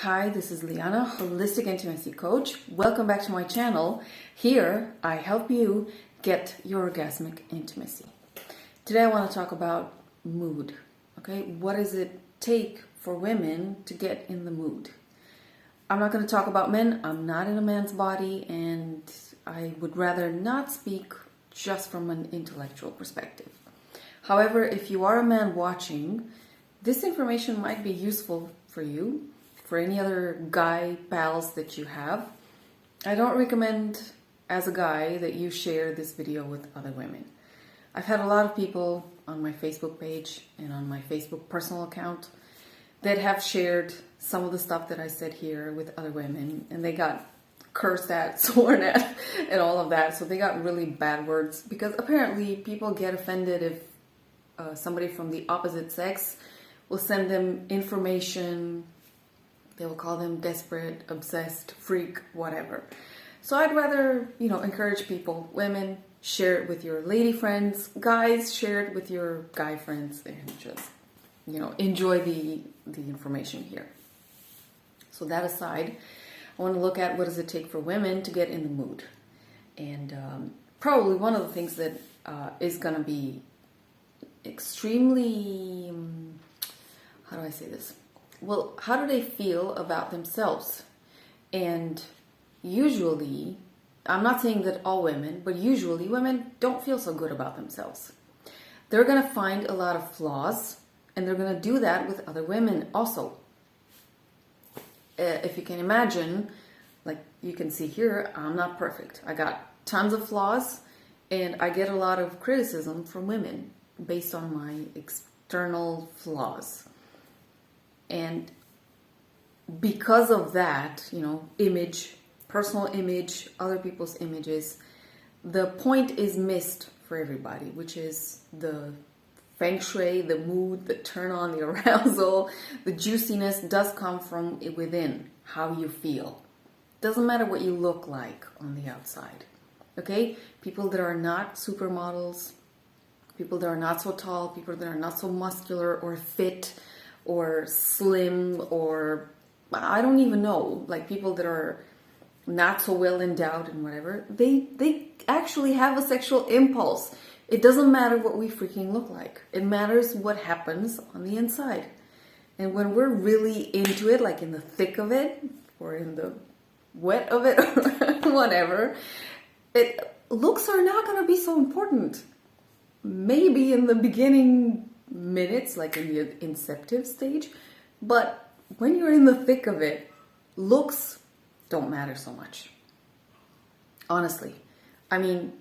Hi, this is Liana, Holistic Intimacy Coach. Welcome back to my channel. Here, I help you get your orgasmic intimacy. Today, I want to talk about mood. Okay, what does it take for women to get in the mood? I'm not going to talk about men. I'm not in a man's body, and I would rather not speak just from an intellectual perspective. However, if you are a man watching, this information might be useful for you. For any other guy pals that you have, I don't recommend as a guy that you share this video with other women. I've had a lot of people on my Facebook page and on my Facebook personal account that have shared some of the stuff that I said here with other women, and they got cursed at, sworn at, and all of that. So they got really bad words because apparently people get offended if somebody from the opposite sex will send them information. They will call them desperate, obsessed, freak, whatever. So I'd rather, encourage people, women, share it with your lady friends, guys, share it with your guy friends, and just, enjoy the information here. So that aside, I want to look at what does it take for women to get in the mood. And probably one of the things that is going to be extremely, how do I say this? Well, how do they feel about themselves? And usually, I'm not saying that all women, but usually women don't feel so good about themselves. They're going to find a lot of flaws, and they're going to do that with other women also. If you can imagine, like you can see here, I'm not perfect. I got tons of flaws, and I get a lot of criticism from women based on my external flaws. And because of that, image, personal image, other people's images, the point is missed for everybody, which is the feng shui, the mood, the turn on, the arousal, the juiciness does come from within, how you feel. Doesn't matter what you look like on the outside, okay? People that are not supermodels, people that are not so tall, people that are not so muscular or fit, or slim, or I don't even know, like people that are not so well endowed and whatever, they actually have a sexual impulse. It doesn't matter what we freaking look like. It matters what happens on the inside. And when we're really into it, like in the thick of it, or in the wet of it, or whatever, looks are not going to be so important. Maybe in the beginning minutes, like in the inceptive stage, but when you're in the thick of it, looks don't matter so much. Honestly, I mean,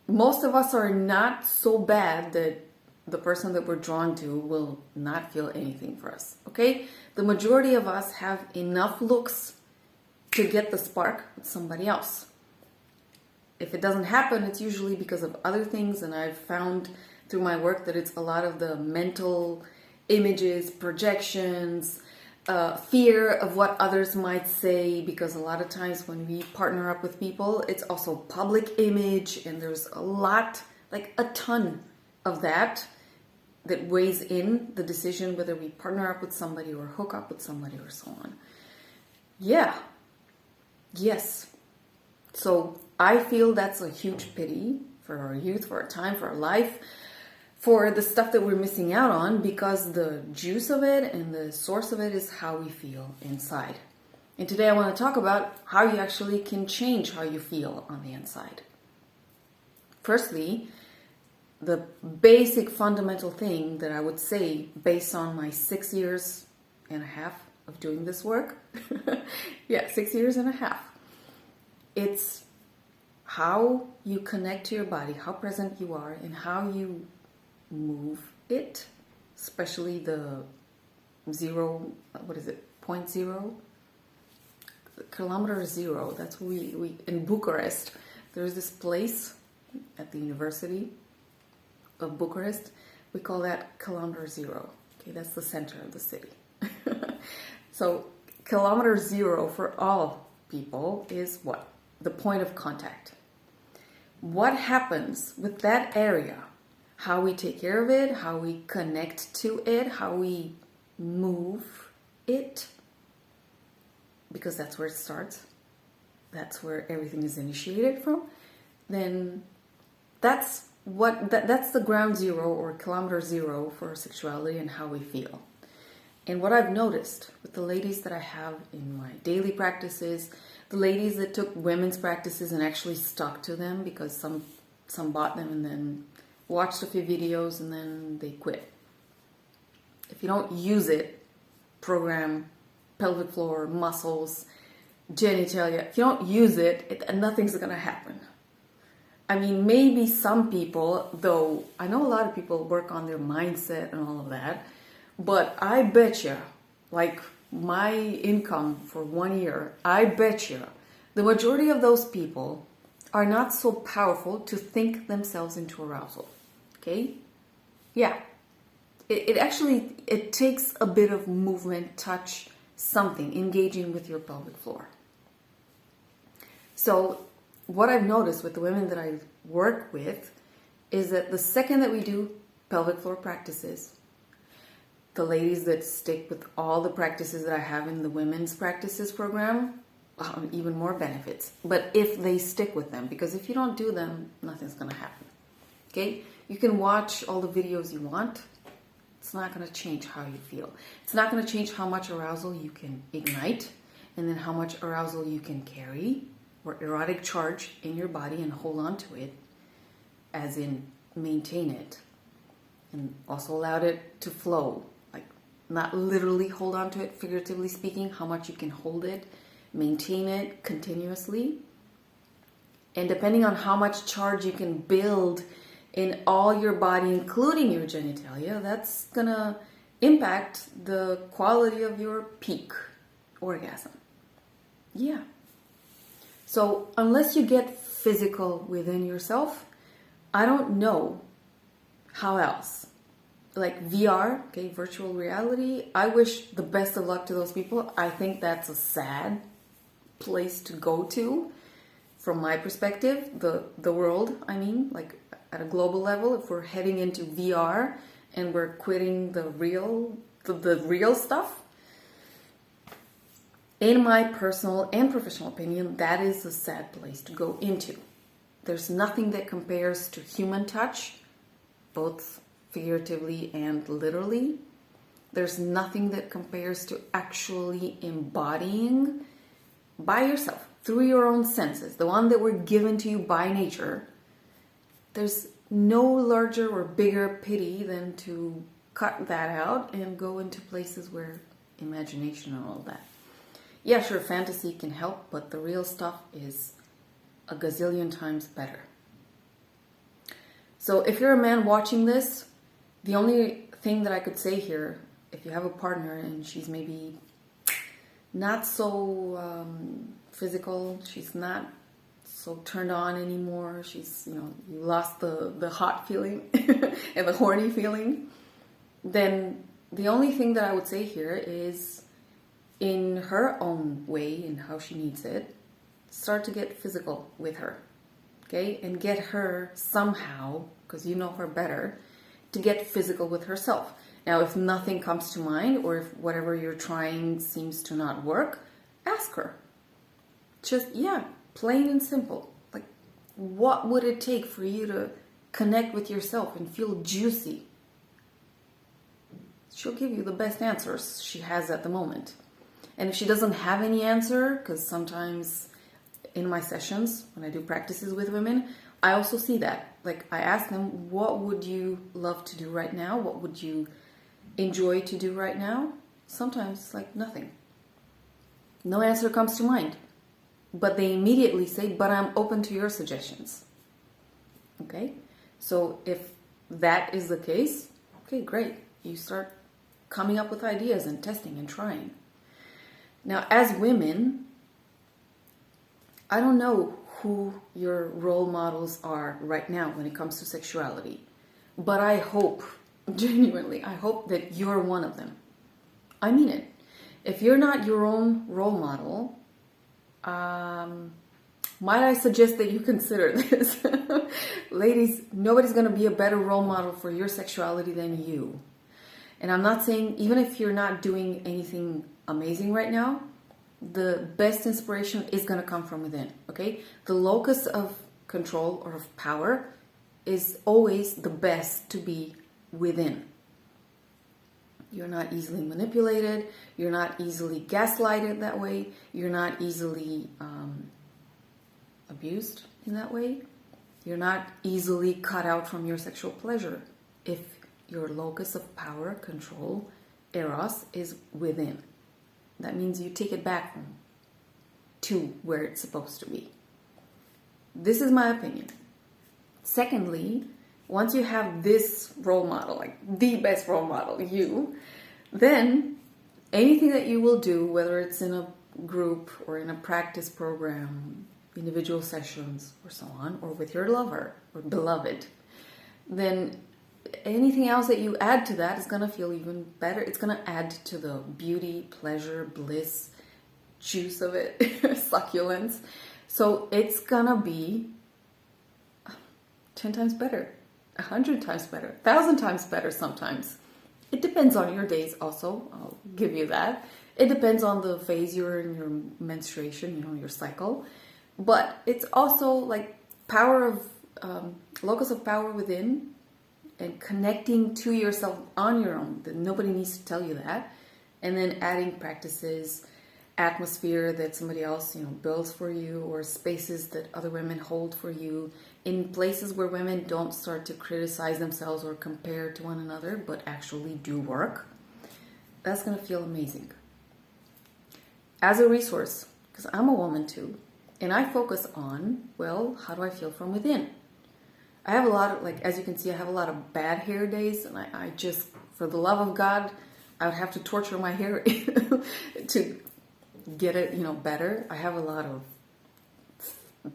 most of us are not so bad that the person that we're drawn to will not feel anything for us, okay? The majority of us have enough looks to get the spark with somebody else. If it doesn't happen, it's usually because of other things, and I've found through my work that it's a lot of the mental images, projections, fear of what others might say, because a lot of times when we partner up with people, it's also public image, and there's a lot, like a ton of that weighs in the decision whether we partner up with somebody or hook up with somebody or so on. Yeah. Yes. So I feel that's a huge pity for our youth, for our time, for our life, for the stuff that we're missing out on, because the juice of it and the source of it is how we feel inside. And today I want to talk about how you actually can change how you feel on the inside. Firstly, the basic fundamental thing that I would say based on my 6 years and a half of doing this work, 6 years and a half, it's how you connect to your body, how present you are, and how you move it, especially the point zero, kilometer zero. That's what we in Bucharest. There's this place at the University of Bucharest. We call that kilometer zero. Okay, that's the center of the city. So kilometer zero for all people is what? The point of contact. What happens with that area? How we take care of it, how we connect to it, how we move it because that's where it starts, that's where everything is initiated from, then that's the ground zero or kilometer zero for sexuality and how we feel. And what I've noticed with the ladies that I have in my daily practices, the ladies that took women's practices and actually stuck to them, because some bought them and then watched a few videos and then they quit. If you don't use it, program, pelvic floor, muscles, genitalia, if you don't use it, nothing's going to happen. I mean, maybe some people, though, I know a lot of people work on their mindset and all of that, but I bet you, like my income for 1 year, I bet you the majority of those people are not so powerful to think themselves into arousal. Okay? Yeah. It actually takes a bit of movement, touch, something, engaging with your pelvic floor. So what I've noticed with the women that I work with is that the second that we do pelvic floor practices, the ladies that stick with all the practices that I have in the women's practices program, even more benefits. But if they stick with them, because if you don't do them, nothing's going to happen. Okay? You can watch all the videos you want. It's not going to change how you feel. It's not going to change how much arousal you can ignite, and then how much arousal you can carry or erotic charge in your body and hold on to it, as in maintain it, and also allow it to flow. Like, not literally hold on to it, figuratively speaking, how much you can hold it, maintain it continuously. And depending on how much charge you can build in all your body, including your genitalia, that's gonna impact the quality of your peak orgasm. Yeah. So unless you get physical within yourself, I don't know how else. Like VR, okay, virtual reality, I wish the best of luck to those people. I think that's a sad place to go to from my perspective, the world, I mean, like at a global level, if we're heading into VR and we're quitting the real stuff. In my personal and professional opinion, that is a sad place to go into. There's nothing that compares to human touch, both figuratively and literally. There's nothing that compares to actually embodying by yourself, through your own senses, the one that were given to you by nature. There's no larger or bigger pity than to cut that out and go into places where imagination and all that. Yeah, sure, fantasy can help, but the real stuff is a gazillion times better. So if you're a man watching this, the only thing that I could say here, if you have a partner and she's maybe not so physical, she's not so turned on anymore, she's, you lost the hot feeling and the horny feeling, then the only thing that I would say here is, in her own way, in how she needs it, start to get physical with her, okay? And get her somehow, because you know her better, to get physical with herself. Now, if nothing comes to mind, or if whatever you're trying seems to not work, ask her. Just, plain and simple. Like, what would it take for you to connect with yourself and feel juicy? She'll give you the best answers she has at the moment. And if she doesn't have any answer, because sometimes in my sessions, when I do practices with women, I also see that. Like, I ask them, what would you love to do right now? What would you enjoy to do right now? Sometimes it's like nothing. No answer comes to mind. But they immediately say, but I'm open to your suggestions. Okay? So if that is the case, okay, great. You start coming up with ideas and testing and trying. Now, as women, I don't know who your role models are right now when it comes to sexuality, but I hope, genuinely, I hope that you're one of them. I mean it. If you're not your own role model, might I suggest that you consider this? Ladies, nobody's going to be a better role model for your sexuality than you. And I'm not saying, even if you're not doing anything amazing right now, the best inspiration is going to come from within, okay? The locus of control or of power is always the best to be within. You're not easily manipulated. You're not easily gaslighted that way. You're not easily abused in that way. You're not easily cut out from your sexual pleasure if your locus of power, control, eros, is within. That means you take it back to where it's supposed to be. This is my opinion. Secondly, once you have this role model, like the best role model, you, then anything that you will do, whether it's in a group or in a practice program, individual sessions or so on, or with your lover or beloved, then anything else that you add to that is going to feel even better. It's going to add to the beauty, pleasure, bliss, juice of it, succulence. So it's going to be 10 times better, 100 times better, 1,000 times better sometimes. It depends on your days also, I'll give you that. It depends on the phase you're in, your menstruation, your cycle. But it's also like power of, locus of power within, and connecting to yourself on your own, that nobody needs to tell you that. And then adding practices, atmosphere that somebody else, builds for you, or spaces that other women hold for you, in places where women don't start to criticize themselves or compare to one another, but actually do work. That's going to feel amazing. As a resource, because I'm a woman too, and I focus on, well, how do I feel from within? I have a lot of, as you can see, I have a lot of bad hair days, and I just, for the love of God, I would have to torture my hair to get it, better. I have a lot of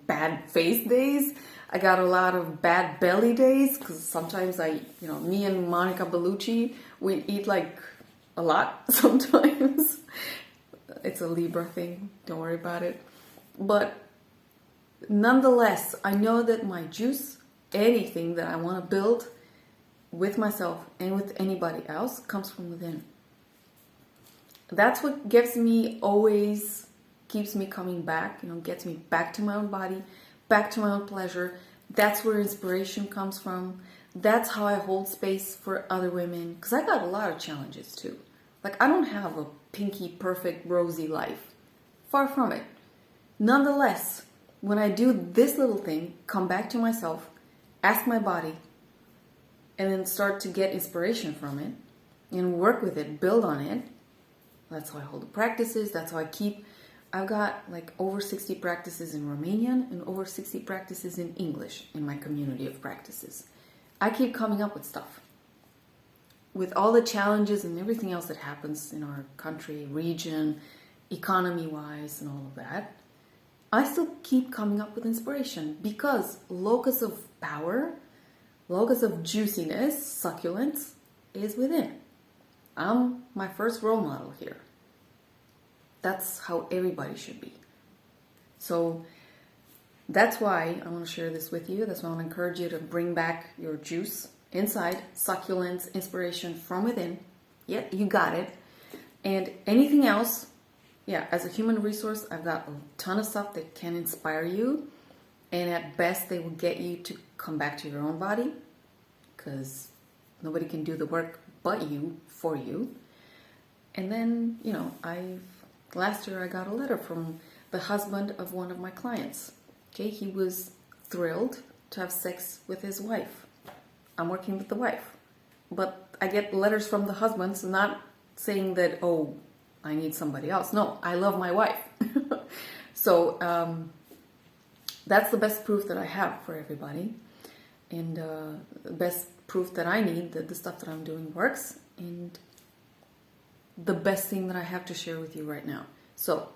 bad face days. I got a lot of bad belly days, because sometimes me and Monica Bellucci, we eat a lot sometimes. It's a Libra thing. Don't worry about it. But nonetheless, I know that my juice, anything that I want to build with myself and with anybody else, comes from within. That's what keeps me coming back, gets me back to my own body, back to my own pleasure. That's where inspiration comes from. That's how I hold space for other women, because I got a lot of challenges too. I don't have a pinky, perfect, rosy life. Far from it. Nonetheless, when I do this little thing, come back to myself, ask my body, and then start to get inspiration from it, and work with it, build on it. That's how I hold the practices. That's how I've got over 60 practices in Romanian and over 60 practices in English in my community of practices. I keep coming up with stuff. With all the challenges and everything else that happens in our country, region, economy-wise and all of that, I still keep coming up with inspiration, because locus of power, locus of juiciness, succulence, is within. I'm my first role model here. That's how everybody should be. So that's why I want to share this with you. That's why I want to encourage you to bring back your juice inside, succulence, inspiration from within. Yeah, you got it. And anything else, as a human resource, I've got a ton of stuff that can inspire you. And at best, they will get you to come back to your own body, because nobody can do the work but you, for you. And then, last year I got a letter from the husband of one of my clients. Okay, he was thrilled to have sex with his wife. I'm working with the wife. But I get letters from the husbands not saying that, oh, I need somebody else. No, I love my wife. So that's the best proof that I have for everybody. And the best proof that I need that the stuff that I'm doing works, and the best thing that I have to share with you right now. So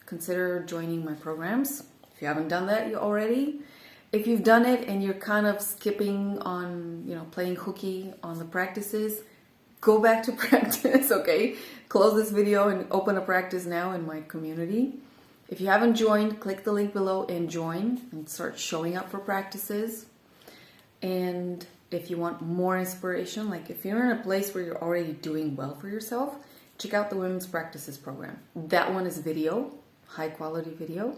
consider joining my programs if you haven't done that already. If you've done it and you're kind of skipping on, playing hooky on the practices, go back to practice, okay? Close this video and open a practice now in my community. If you haven't joined, click the link below and join and start showing up for practices. And if you want more inspiration, if you're in a place where you're already doing well for yourself check out the Women's Practices program. That one is video, high quality video.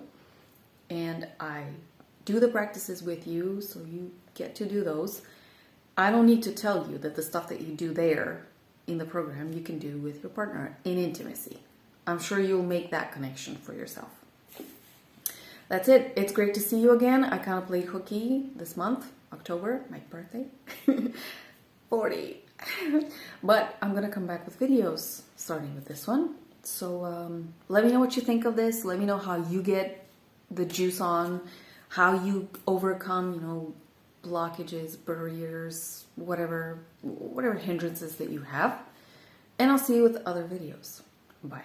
And I do the practices with you, so you get to do those. I don't need to tell you that the stuff that you do there in the program, you can do with your partner in intimacy. I'm sure you'll make that connection for yourself. That's it. It's great to see you again. I kind of played hooky this month, October, my birthday. 40. But I'm going to come back with videos starting with this one. So let me know what you think of this. Let me know how you get the juice on, how you overcome, blockages, barriers, whatever hindrances that you have. And I'll see you with other videos. Bye.